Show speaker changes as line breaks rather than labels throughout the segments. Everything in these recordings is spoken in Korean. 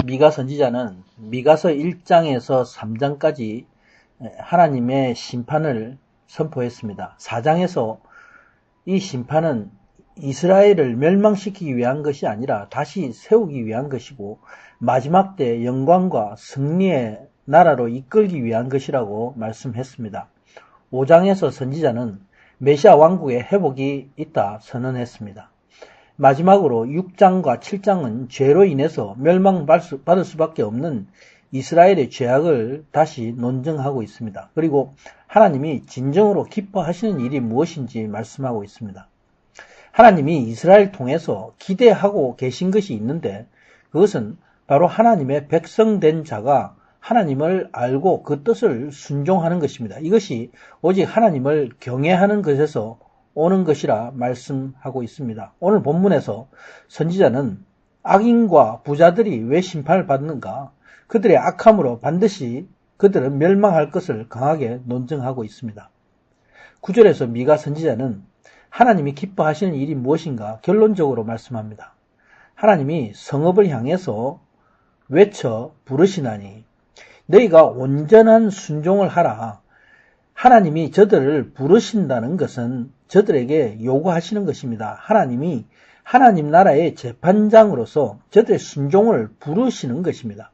미가 선지자는 미가서 1장에서 3장까지 하나님의 심판을 선포했습니다. 4장에서 이 심판은 이스라엘을 멸망시키기 위한 것이 아니라 다시 세우기 위한 것이고 마지막 때 영광과 승리의 나라로 이끌기 위한 것이라고 말씀했습니다. 5장에서 선지자는 메시아 왕국의 회복이 있다 선언했습니다. 마지막으로 6장과 7장은 죄로 인해서 멸망받을 수밖에 없는 이스라엘의 죄악을 다시 논증하고 있습니다. 그리고 하나님이 진정으로 기뻐하시는 일이 무엇인지 말씀하고 있습니다. 하나님이 이스라엘 통해서 기대하고 계신 것이 있는데 그것은 바로 하나님의 백성된 자가 하나님을 알고 그 뜻을 순종하는 것입니다. 이것이 오직 하나님을 경외하는 것에서 오는 것이라 말씀하고 있습니다. 오늘 본문에서 선지자는 악인과 부자들이 왜 심판을 받는가? 그들의 악함으로 반드시 그들은 멸망할 것을 강하게 논증하고 있습니다. 9절에서 미가 선지자는 하나님이 기뻐하시는 일이 무엇인가 결론적으로 말씀합니다. 하나님이 성읍을 향해서 외쳐 부르시나니 너희가 온전한 순종을 하라. 하나님이 저들을 부르신다는 것은 저들에게 요구하시는 것입니다. 하나님이 하나님 나라의 재판장으로서 저들의 순종을 부르시는 것입니다.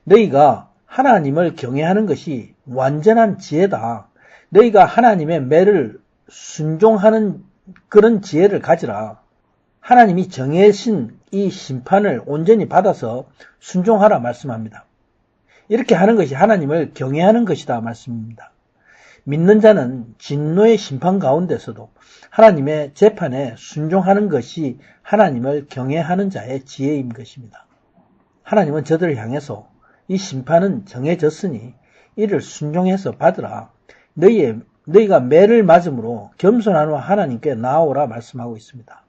너희가 하나님을 경외하는 것이 완전한 지혜다. 너희가 하나님의 매를 순종하는 그런 지혜를 가지라. 하나님이 정해신 이 심판을 온전히 받아서 순종하라 말씀합니다. 이렇게 하는 것이 하나님을 경외하는 것이다 말씀입니다. 믿는 자는 진노의 심판 가운데서도 하나님의 재판에 순종하는 것이 하나님을 경외하는 자의 지혜인 것입니다. 하나님은 저들을 향해서 이 심판은 정해졌으니 이를 순종해서 받으라. 너희가 매를 맞음으로 겸손한 하나님께 나아오라 말씀하고 있습니다.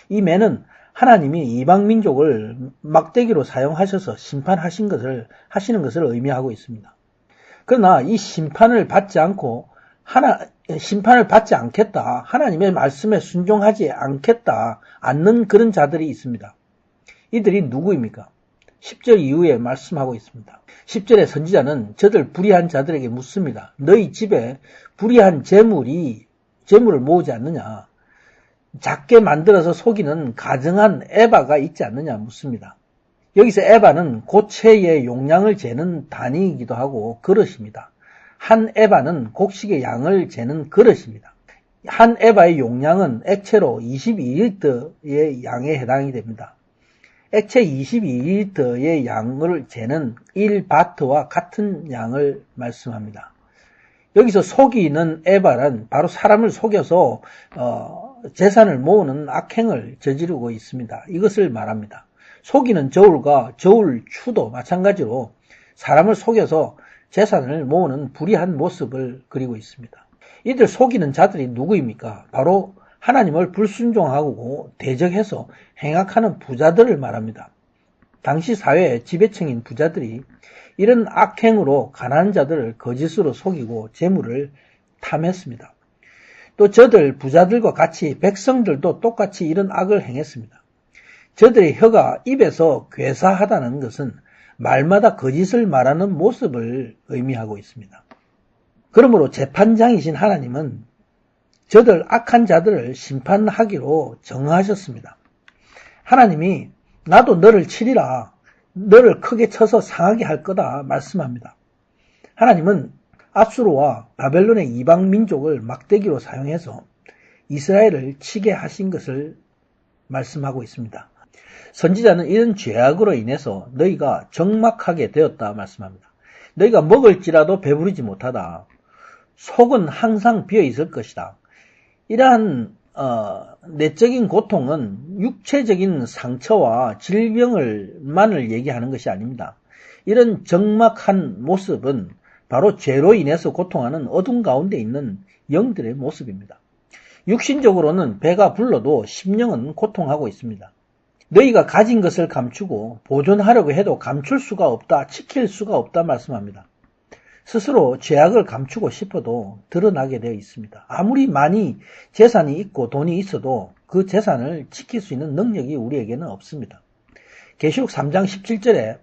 이 매는 하나님이 이방 민족을 막대기로 사용하셔서 심판하시는 것을 의미하고 있습니다. 그러나 이 심판을 받지 않겠다. 하나님의 말씀에 순종하지 않는 그런 자들이 있습니다. 이들이 누구입니까? 10절 이후에 말씀하고 있습니다. 10절에 선지자는 저들 불의한 자들에게 묻습니다. 너희 집에 불의한 재물을 모으지 않느냐? 작게 만들어서 속이는 가증한 에바가 있지 않느냐 묻습니다. 여기서 에바는 고체의 용량을 재는 단위이기도 하고 그릇입니다. 한 에바는 곡식의 양을 재는 그릇입니다. 한 에바의 용량은 액체로 22리터의 양에 해당이 됩니다. 액체 22리터의 양을 재는 1바트와 같은 양을 말씀합니다. 여기서 속이는 에바란 바로 사람을 속여서 재산을 모으는 악행을 저지르고 있습니다. 이것을 말합니다. 속이는 저울과 저울추도 마찬가지로 사람을 속여서 재산을 모으는 불의한 모습을 그리고 있습니다. 이들 속이는 자들이 누구입니까? 바로 하나님을 불순종하고 대적해서 행악하는 부자들을 말합니다. 당시 사회의 지배층인 부자들이 이런 악행으로 가난한 자들을 거짓으로 속이고 재물을 탐했습니다. 또 저들 부자들과 같이 백성들도 똑같이 이런 악을 행했습니다. 저들의 혀가 입에서 괴사하다는 것은 말마다 거짓을 말하는 모습을 의미하고 있습니다. 그러므로 재판장이신 하나님은 저들 악한 자들을 심판하기로 정하셨습니다. 하나님이 나도 너를 치리라, 너를 크게 쳐서 상하게 할 거다 말씀합니다. 하나님은 아수르와 바벨론의 이방 민족을 막대기로 사용해서 이스라엘을 치게 하신 것을 말씀하고 있습니다. 선지자는 이런 죄악으로 인해서 너희가 적막하게 되었다 말씀합니다. 너희가 먹을지라도 배부르지 못하다. 속은 항상 비어 있을 것이다. 이러한 내적인 고통은 육체적인 상처와 질병을만을 얘기하는 것이 아닙니다. 이런 적막한 모습은 바로 죄로 인해서 고통하는 어둠 가운데 있는 영들의 모습입니다. 육신적으로는 배가 불러도 심령은 고통하고 있습니다. 너희가 가진 것을 감추고 보존하려고 해도 감출 수가 없다, 지킬 수가 없다 말씀합니다. 스스로 죄악을 감추고 싶어도 드러나게 되어 있습니다. 아무리 많이 재산이 있고 돈이 있어도 그 재산을 지킬 수 있는 능력이 우리에게는 없습니다. 계시록 3장 17절에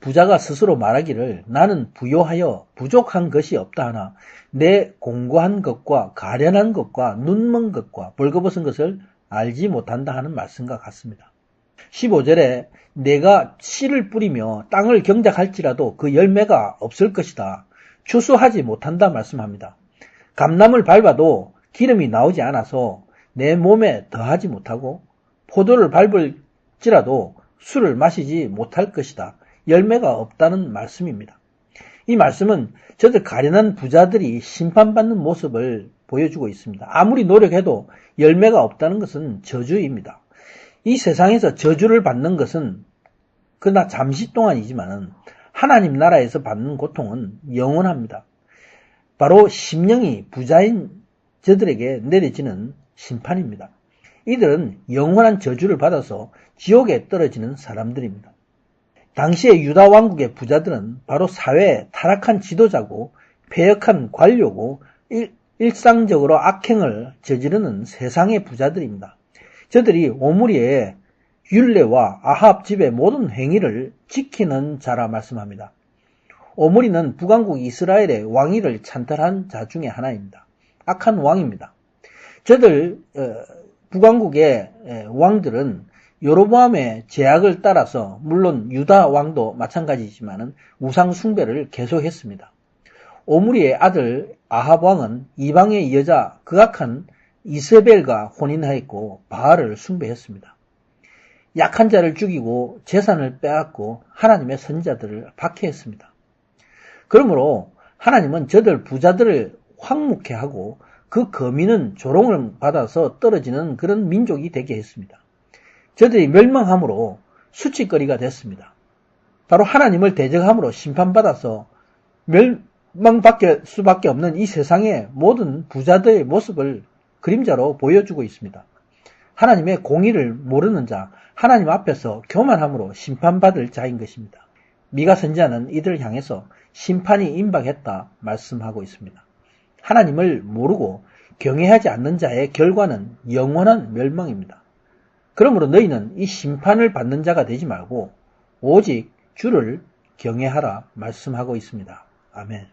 부자가 스스로 말하기를 나는 부요하여 부족한 것이 없다 하나 내 공고한 것과 가련한 것과 눈먼 것과 벌거벗은 것을 알지 못한다 하는 말씀과 같습니다. 15절에 내가 씨를 뿌리며 땅을 경작할지라도 그 열매가 없을 것이다. 추수하지 못한다 말씀합니다. 감나물 밟아도 기름이 나오지 않아서 내 몸에 더하지 못하고 포도를 밟을지라도 술을 마시지 못할 것이다. 열매가 없다는 말씀입니다. 이 말씀은 저들 가련한 부자들이 심판받는 모습을 보여주고 있습니다. 아무리 노력해도 열매가 없다는 것은 저주입니다. 이 세상에서 저주를 받는 것은 그러나 잠시 동안이지만 하나님 나라에서 받는 고통은 영원합니다. 바로 심령이 부자인 저들에게 내려지는 심판입니다. 이들은 영원한 저주를 받아서 지옥에 떨어지는 사람들입니다. 당시의 유다 왕국의 부자들은 바로 사회의 타락한 지도자고 패역한 관료고 일상적으로 악행을 저지르는 세상의 부자들입니다. 저들이 오므리의 율례와 아합 집의 모든 행위를 지키는 자라 말씀합니다. 오므리는 북왕국 이스라엘의 왕위를 찬탈한 자 중에 하나입니다. 악한 왕입니다. 저들 북왕국의 왕들은 여로보암의 제약을 따라서 물론 유다 왕도 마찬가지지만 우상 숭배를 계속했습니다. 오므리의 아들 아합 왕은 이방의 여자 극악한 이세벨과 혼인하였고 바알을 숭배했습니다. 약한 자를 죽이고 재산을 빼앗고 하나님의 선지자들을 박해했습니다. 그러므로 하나님은 저들 부자들을 황묵해 하고 그 거민은 조롱을 받아서 떨어지는 그런 민족이 되게 했습니다. 저들이 멸망함으로 수치거리가 됐습니다. 바로 하나님을 대적함으로 심판받아서 멸망받을 수밖에 없는 이 세상의 모든 부자들의 모습을 그림자로 보여주고 있습니다. 하나님의 공의를 모르는 자, 하나님 앞에서 교만함으로 심판받을 자인 것입니다. 미가 선지자는 이들을 향해서 심판이 임박했다 말씀하고 있습니다. 하나님을 모르고 경외하지 않는 자의 결과는 영원한 멸망입니다. 그러므로 너희는 이 심판을 받는 자가 되지 말고 오직 주를 경외하라 말씀하고 있습니다. 아멘.